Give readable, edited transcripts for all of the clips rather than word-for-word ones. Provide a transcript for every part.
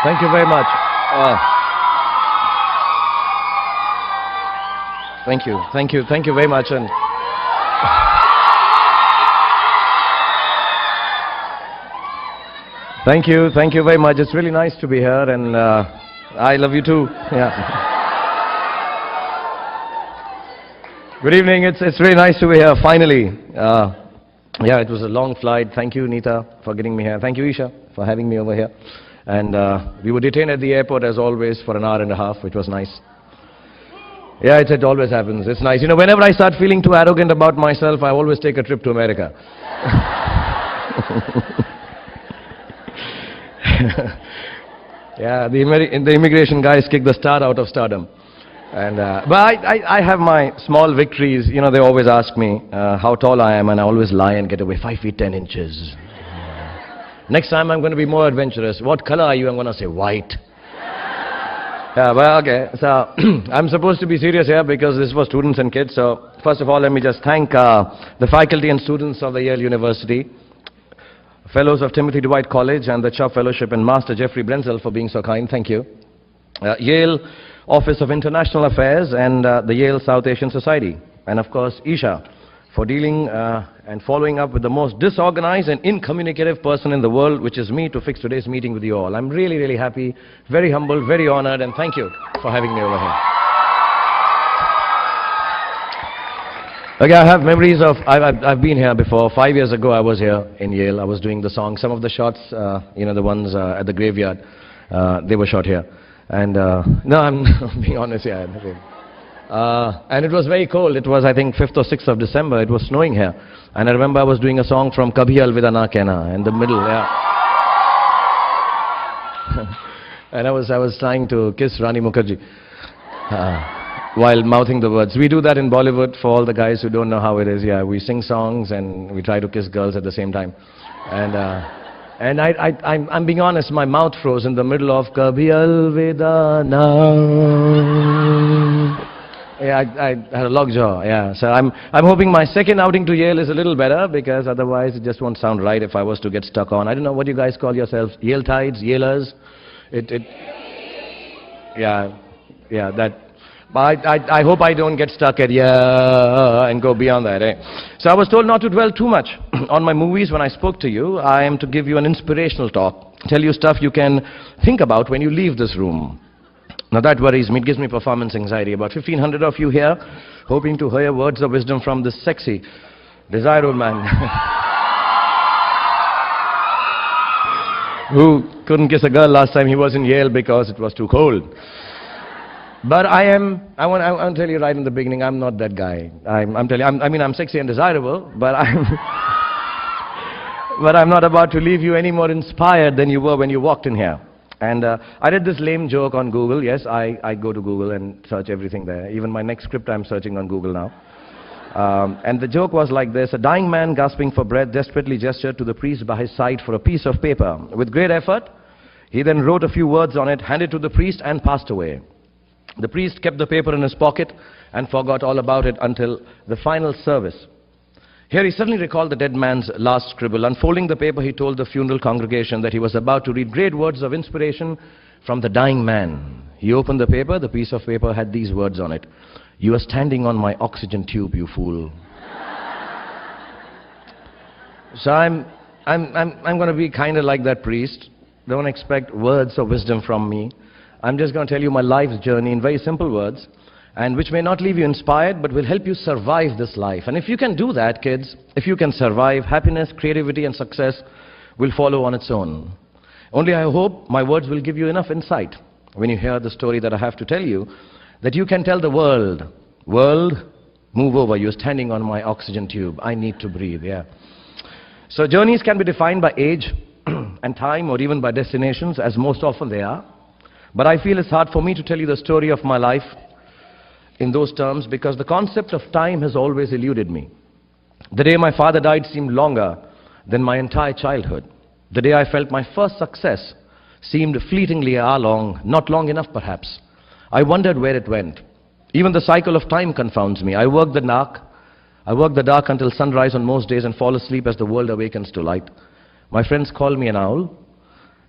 Thank you very much. Thank you very much. And thank you very much. It's really nice to be here, and I love you too. Yeah. Good evening. It's really nice to be here finally. Yeah, it was a long flight. Thank you, Neeta, for getting me here. Thank you, Isha, for having me over here. And we were detained at the airport as always for an hour and a half, which was nice. Yeah, it always happens. It's nice. You know, whenever I start feeling too arrogant about myself, I always take a trip to America. Yeah, the immigration guys kick the star out of stardom. And but I have my small victories. You know, they always ask me how tall I am, and I always lie and get away. 5 feet 10 inches. Next time I'm going to be more adventurous. What color are you? I'm going to say white. Yeah, well, okay. So I'm supposed to be serious here because this is for students and kids. So first of all, let me just thank the faculty and students of the Yale University, fellows of Timothy Dwight College and the Chubb Fellowship, and Master Jeffrey Brenzel for being so kind. Thank you. Yale Office of International Affairs and the Yale South Asian Society. And of course, Isha, for dealing and following up with the most disorganized and incommunicative person in the world, which is me, to fix today's meeting with you all. I'm really, really happy, very humble, very honored, and thank you for having me over here. Okay, I have memories of, I've been here before. 5 years ago, I was here in Yale. I was doing the song. Some of the shots, you know, the ones at the graveyard, they were shot here. And no, I'm being honest here. And it was very cold. It was, I think, 5th or 6th of December. It was snowing here. And I remember I was doing a song from Kabhi Alvida Na Kehna in the middle, yeah. And I was trying to kiss Rani Mukherjee while mouthing the words. We do that in Bollywood for all the guys who don't know how it is. Yeah, we sing songs and we try to kiss girls at the same time. And I'm being honest, my mouth froze in the middle of Kabhi Alvida Na. Yeah, I had a lockjaw, yeah. So I'm hoping my second outing to Yale is a little better, because otherwise it just won't sound right if I was to get stuck on. I don't know what you guys call yourselves, Yale tides, Yalers? Yeah, that. But I hope I don't get stuck at yeah and go beyond that, eh? So I was told not to dwell too much on my movies when I spoke to you. I am to give you an inspirational talk, tell you stuff you can think about when you leave this room. Now that worries me, it gives me performance anxiety. About 1,500 of you here, hoping to hear words of wisdom from this sexy, desirable man who couldn't kiss a girl last time he was in Yale because it was too cold. But I want to tell you right in the beginning, I'm not that guy. I'm sexy and desirable, but I'm not about to leave you any more inspired than you were when you walked in here. And I did this lame joke on Google. Yes, I go to Google and search everything there. Even my next script I'm searching on Google now. And the joke was like this: a dying man gasping for breath desperately gestured to the priest by his side for a piece of paper. With great effort, he then wrote a few words on it, handed it to the priest, and passed away. The priest kept the paper in his pocket and forgot all about it until the final service. Here he suddenly recalled the dead man's last scribble. Unfolding the paper, he told the funeral congregation that he was about to read great words of inspiration from the dying man. He opened the paper. The piece of paper had these words on it: "You are standing on my oxygen tube, you fool." So I'm going to be kind of like that priest. Don't expect words of wisdom from me. I'm just going to tell you my life's journey in very simple words, and which may not leave you inspired, but will help you survive this life. And if you can do that, kids, if you can survive, happiness, creativity, and success will follow on its own. Only I hope my words will give you enough insight when you hear the story that I have to tell you, that you can tell the world, move over, you're standing on my oxygen tube, I need to breathe, yeah. So journeys can be defined by age and time, or even by destinations, as most often they are. But I feel it's hard for me to tell you the story of my life in those terms, because the concept of time has always eluded me. The day my father died seemed longer than my entire childhood. The day I felt my first success seemed fleetingly a hour long, not long enough perhaps. I wondered where it went. Even the cycle of time confounds me. I work the dark until sunrise on most days and fall asleep as the world awakens to light. My friends call me an owl.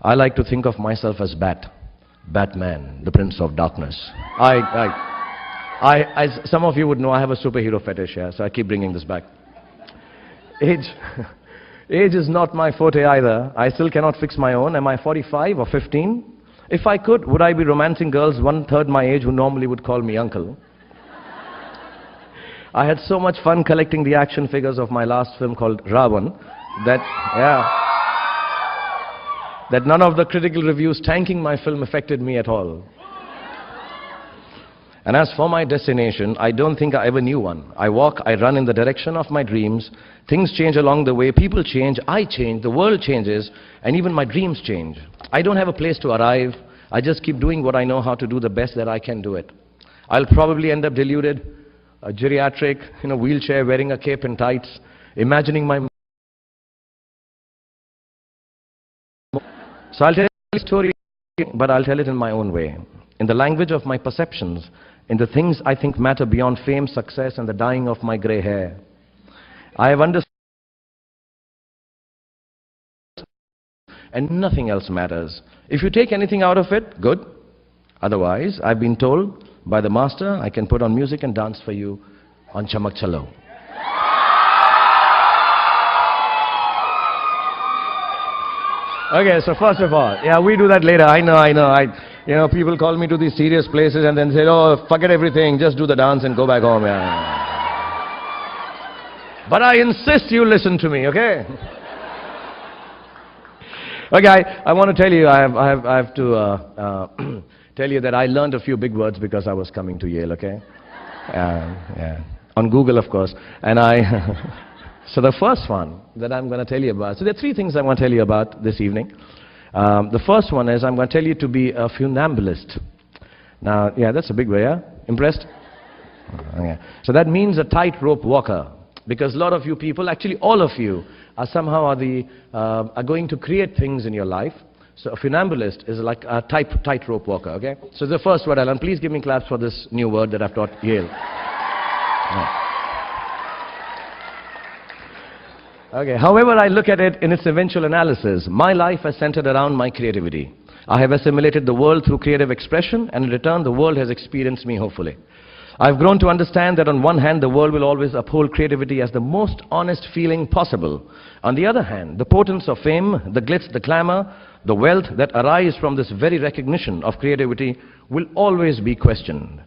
I like to think of myself as Batman, the Prince of Darkness. Some of you would know I have a superhero fetish, yeah, so I keep bringing this back. Age is not my forte either. I still cannot fix my own. Am I 45 or 15? If I could, would I be romancing girls 1/3 my age who normally would call me uncle? I had so much fun collecting the action figures of my last film called Ravan that none of the critical reviews tanking my film affected me at all. And as for my destination, I don't think I ever knew one. I walk, I run in the direction of my dreams. Things change along the way. People change, I change, the world changes, and even my dreams change. I don't have a place to arrive. I just keep doing what I know how to do the best that I can do it. I'll probably end up deluded, a geriatric, in a wheelchair, wearing a cape and tights, imagining my... So I'll tell a story, but I'll tell it in my own way, in the language of my perceptions, in the things I think matter beyond fame, success, and the dyeing of my grey hair. I have understood, and nothing else matters. If you take anything out of it, good. Otherwise, I've been told by the master, I can put on music and dance for you on Chamak Chalo. Okay, so first of all, yeah, we do that later. I know. People call me to these serious places and then say, oh, forget everything, just do the dance and go back home. Yeah. But I insist you listen to me, okay? Okay, I want to tell you, I have to tell you that I learned a few big words because I was coming to Yale, okay? Yeah. On Google, of course. And so the first one that I'm going to tell you about, so there are three things I want to tell you about this evening. The first one is I'm going to tell you to be a funambulist. Now, yeah, that's a big way, yeah? Impressed? Okay. So that means a tightrope walker. Because a lot of you people, actually all of you, are somehow are going to create things in your life. So a funambulist is like a tightrope walker, okay? So the first word, Alan, please give me claps for this new word that I've taught Yale. Okay, however I look at it in its eventual analysis, my life has centered around my creativity. I have assimilated the world through creative expression, and in return the world has experienced me, hopefully. I've grown to understand that on one hand, the world will always uphold creativity as the most honest feeling possible. On the other hand, the potence of fame, the glitz, the glamour, the wealth that arise from this very recognition of creativity will always be questioned.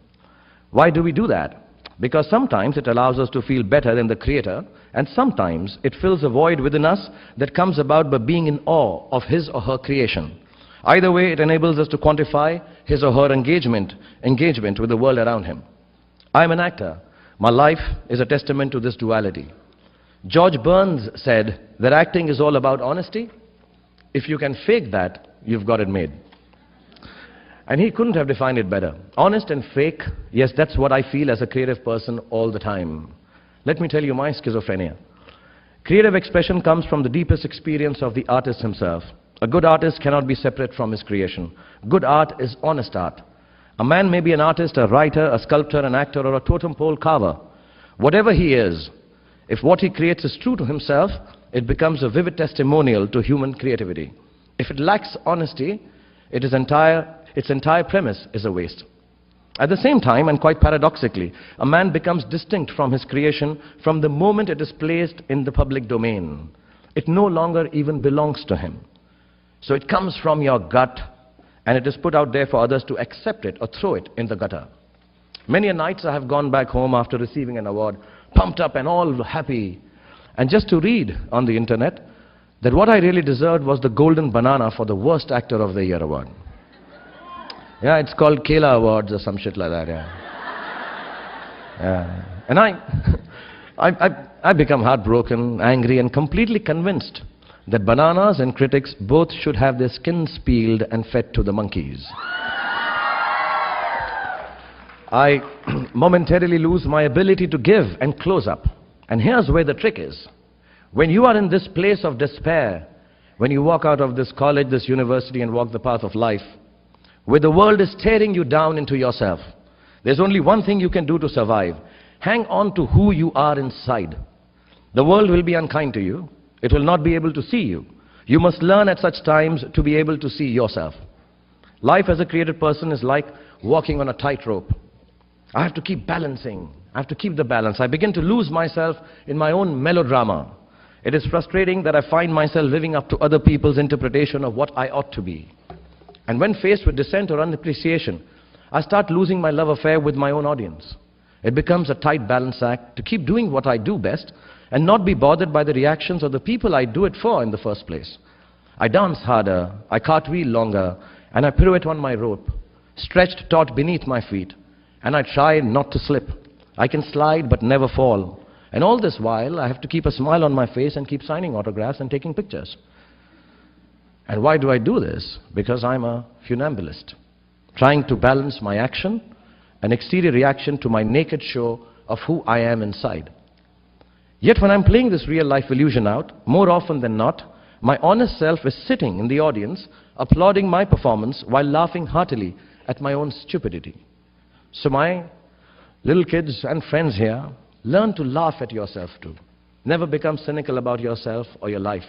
Why do we do that? Because sometimes it allows us to feel better than the creator, and sometimes it fills a void within us that comes about by being in awe of his or her creation. Either way, it enables us to quantify his or her engagement with the world around him. I'm an actor. My life is a testament to this duality. George Burns said that acting is all about honesty. If you can fake that, you've got it made. And he couldn't have defined it better. Honest and fake, yes, that's what I feel as a creative person all the time. Let me tell you my schizophrenia. Creative expression comes from the deepest experience of the artist himself. A good artist cannot be separate from his creation. Good art is honest art. A man may be an artist, a writer, a sculptor, an actor, or a totem pole carver. Whatever he is, if what he creates is true to himself, it becomes a vivid testimonial to human creativity. If it lacks honesty, its entire premise is a waste. At the same time, and quite paradoxically, a man becomes distinct from his creation from the moment it is placed in the public domain. It no longer even belongs to him. So it comes from your gut, and it is put out there for others to accept it or throw it in the gutter. Many a nights I have gone back home after receiving an award, pumped up and all happy, and just to read on the internet that what I really deserved was the golden banana for the worst actor of the year award. Yeah, it's called Kela Awards or some shit like that, yeah. And I become heartbroken, angry, and completely convinced that bananas and critics both should have their skins peeled and fed to the monkeys. I momentarily lose my ability to give and close up. And here's where the trick is. When you are in this place of despair, when you walk out of this college, this university, and walk the path of life, where the world is tearing you down into yourself, there's only one thing you can do to survive. Hang on to who you are inside. The world will be unkind to you. It will not be able to see you. You must learn at such times to be able to see yourself. Life as a created person is like walking on a tightrope. I have to keep balancing. I have to keep the balance. I begin to lose myself in my own melodrama. It is frustrating that I find myself living up to other people's interpretation of what I ought to be. And when faced with dissent or unappreciation, I start losing my love affair with my own audience. It becomes a tight balance act to keep doing what I do best and not be bothered by the reactions of the people I do it for in the first place. I dance harder, I cartwheel longer, and I pirouette on my rope, stretched taut beneath my feet, and I try not to slip. I can slide but never fall. And all this while, I have to keep a smile on my face and keep signing autographs and taking pictures. And why do I do this? Because I'm a funambulist, trying to balance my action and exterior reaction to my naked show of who I am inside. Yet when I'm playing this real life illusion out, more often than not, my honest self is sitting in the audience, applauding my performance while laughing heartily at my own stupidity. So my little kids and friends here, learn to laugh at yourself too. Never become cynical about yourself or your life.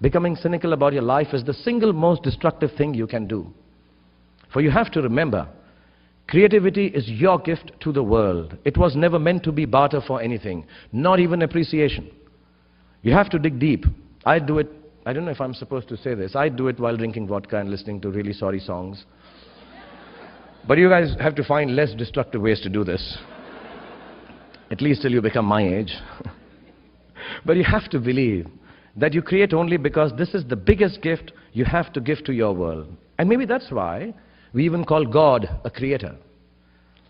Becoming cynical about your life is the single most destructive thing you can do. For you have to remember, creativity is your gift to the world. It was never meant to be barter for anything, not even appreciation. You have to dig deep. I do it, I don't know if I'm supposed to say this, I do it while drinking vodka and listening to really sorry songs. But you guys have to find less destructive ways to do this. At least till you become my age. But you have to believe that you create only because this is the biggest gift you have to give to your world. And maybe that's why we even call God a creator.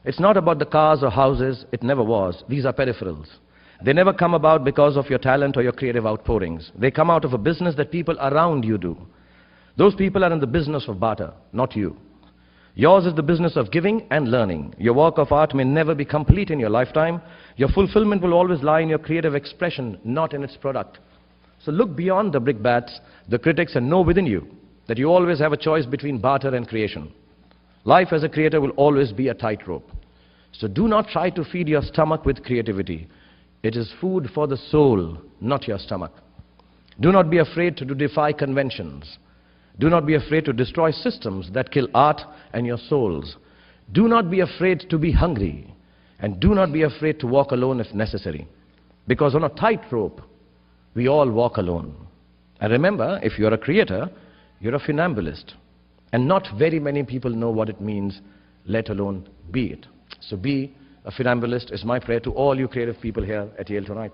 It's not about the cars or houses, it never was. These are peripherals. They never come about because of your talent or your creative outpourings. They come out of a business that people around you do. Those people are in the business of barter, not you. Yours is the business of giving and learning. Your work of art may never be complete in your lifetime. Your fulfillment will always lie in your creative expression, not in its product. So look beyond the brickbats, the critics, and know within you that you always have a choice between barter and creation. Life as a creator will always be a tightrope. So do not try to feed your stomach with creativity. It is food for the soul, not your stomach. Do not be afraid to defy conventions. Do not be afraid to destroy systems that kill art and your souls. Do not be afraid to be hungry. And do not be afraid to walk alone if necessary. Because on a tightrope, we all walk alone. And remember, if you're a creator, you're a funambulist. And not very many people know what it means, let alone be it. So be a funambulist is my prayer to all you creative people here at Yale tonight.